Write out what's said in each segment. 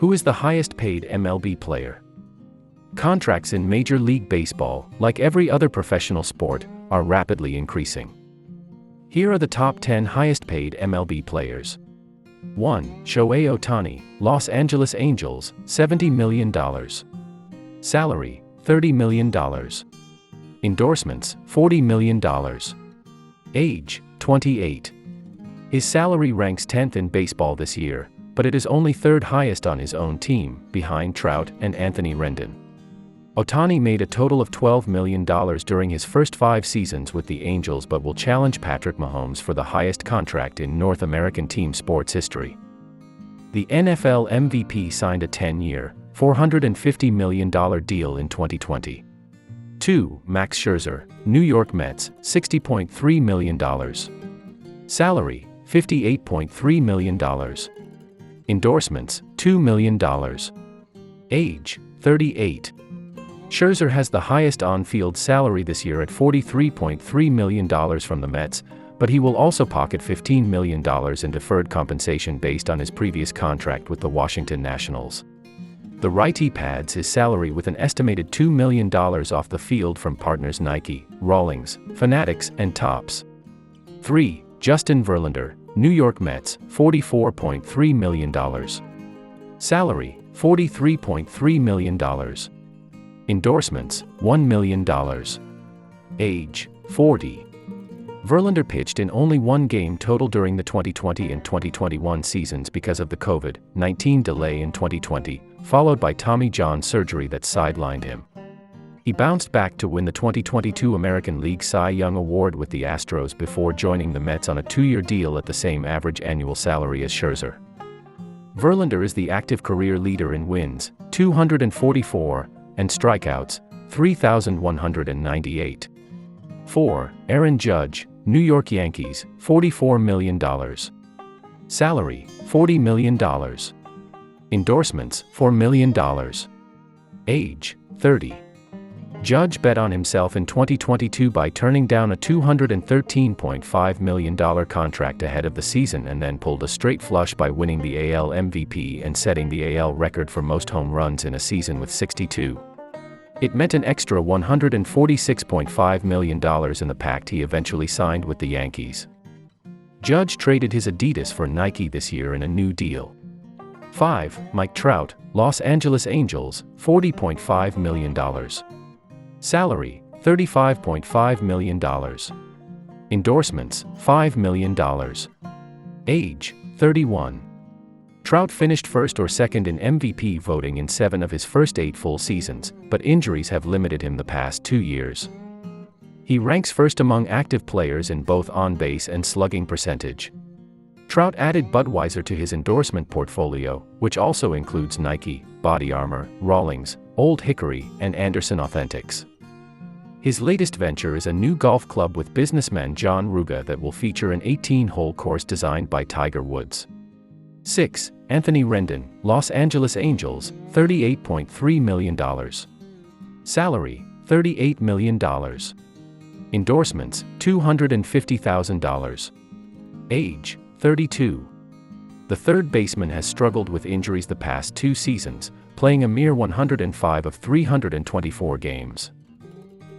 Who is the highest paid MLB player? Contracts in Major League Baseball, like every other professional sport, are rapidly increasing. Here are the top 10 highest paid MLB players. 1. Shohei Ohtani, Los Angeles Angels, $70 million. Salary, $30 million. Endorsements, $40 million. Age, 28. His salary ranks 10th in baseball this year, but it is only third highest on his own team, behind Trout and Anthony Rendon. Ohtani made a total of $12 million during his first 5 seasons with the Angels but will challenge Patrick Mahomes for the highest contract in North American team sports history. The NFL MVP signed a 10-year, $450 million deal in 2020. 2. Max Scherzer, New York Mets, $60.3 million. Salary, $58.3 million. Endorsements, $2 million. Age, 38. Scherzer has the highest on-field salary this year at $43.3 million from the Mets, but he will also pocket $15 million in deferred compensation based on his previous contract with the Washington Nationals. The righty pads his salary with an estimated $2 million off the field from partners Nike, Rawlings, Fanatics, and Topps. 3. Justin Verlander, New York Mets, $44.3 million. Salary, $43.3 million. Endorsements, $1 million. Age, 40. Verlander pitched in only one game total during the 2020 and 2021 seasons because of the COVID-19 delay in 2020, followed by Tommy John surgery that sidelined him. He bounced back to win the 2022 American League Cy Young Award with the Astros before joining the Mets on a 2-year deal at the same average annual salary as Scherzer. Verlander is the active career leader in wins, 244, and strikeouts, 3,198. 4. Aaron Judge, New York Yankees, $44 million. Salary, $40 million. Endorsements, $4 million. Age, 30. Judge bet on himself in 2022 by turning down a $213.5 million contract ahead of the season and then pulled a straight flush by winning the AL MVP and setting the AL record for most home runs in a season with 62. It meant an extra $146.5 million in the pact he eventually signed with the Yankees. Judge traded his Adidas for Nike this year in a new deal. 5. MikeTrout, Los Angeles Angels, $40.5 million. Salary, $35.5 million. Endorsements, $5 million. Age, 31. Trout finished first or second in MVP voting in 7 of his first 8 full seasons, but injuries have limited him the past 2 years. He ranks first among active players in both on-base and slugging percentage. Trout added Budweiser to his endorsement portfolio, which also includes Nike, Body Armor, Rawlings, Old Hickory, and Anderson Authentics. His latest venture is a new golf club with businessman John Ruga that will feature an 18-hole course designed by Tiger Woods. 6. Anthony Rendon, Los Angeles Angels, $38.3 million. Salary, $38 million. Endorsements, $250,000. Age, 32. The third baseman has struggled with injuries the past 2 seasons, playing a mere 105 of 324 games.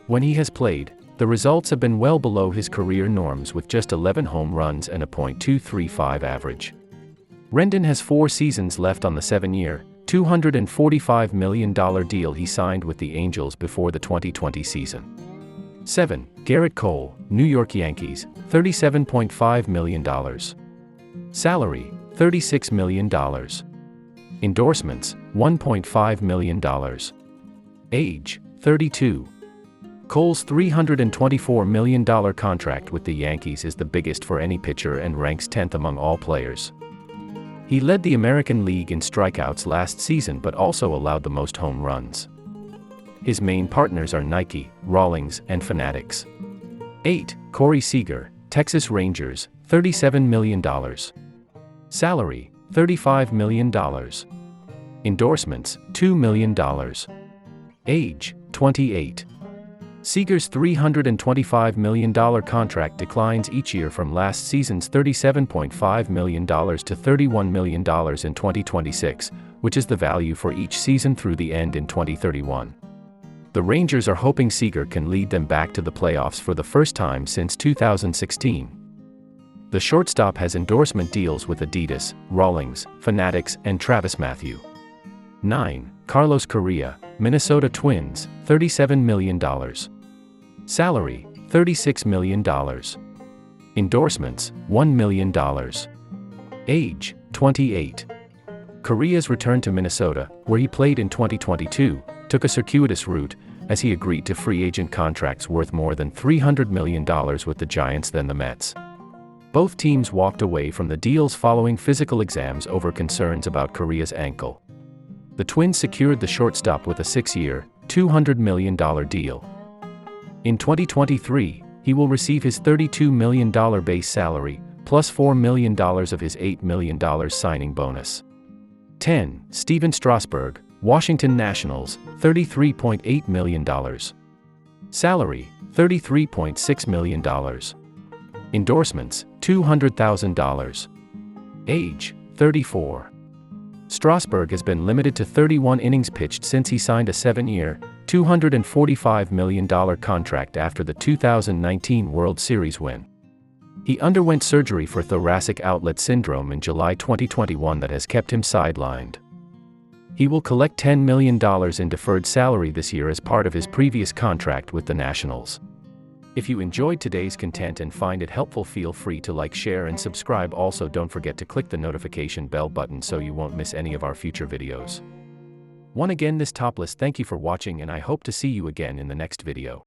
When he has played, the results have been well below his career norms with just 11 home runs and a .235 average. Rendon has 4 seasons left on the 7-year, $245 million deal he signed with the Angels before the 2020 season. 7. Gerrit Cole, New York Yankees, $37.5 million. Salary, $36 million. Endorsements, $1.5 million. Age, 32. Cole's $324 million contract with the Yankees is the biggest for any pitcher and ranks 10th among all players. He led the American League in strikeouts last season but also allowed the most home runs. His main partners are Nike, Rawlings, and Fanatics. 8. Corey Seager, Texas Rangers, $37 million. Salary, $35 million. Endorsements, $2 million. Age, 28. Seager's $325 million contract declines each year from last season's $37.5 million to $31 million in 2026, which is the value for each season through the end in 2031. The Rangers are hoping Seager can lead them back to the playoffs for the first time since 2016. The shortstop has endorsement deals with Adidas, Rawlings, Fanatics, and Travis Mathew. 9. Carlos Correa, Minnesota Twins, $37 million. Salary, $36 million. Endorsements, $1 million. Age, 28. Correa's return to Minnesota, where he played in 2022, took a circuitous route, as he agreed to free agent contracts worth more than $300 million with the Giants than the Mets. Both teams walked away from the deals following physical exams over concerns about Correa's ankle. The Twins secured the shortstop with a 6-year, $200 million deal. In 2023, he will receive his $32 million base salary, plus $4 million of his $8 million signing bonus. 10. Steven Strasburg, Washington Nationals, $33.8 million. Salary, $33.6 million. Endorsements, $200,000. Age, 34. Strasburg has been limited to 31 innings pitched since he signed a 7-year, $245 million contract after the 2019 World Series win. He underwent surgery for thoracic outlet syndrome in July 2021 that has kept him sidelined. He will collect $10 million in deferred salary this year as part of his previous contract with the Nationals. If you enjoyed today's content and find it helpful, feel free to like, share, and subscribe. Also, don't forget to click the notification bell button so you won't miss any of our future videos. Once again, this Toplist, thank you for watching, and I hope to see you again in the next video.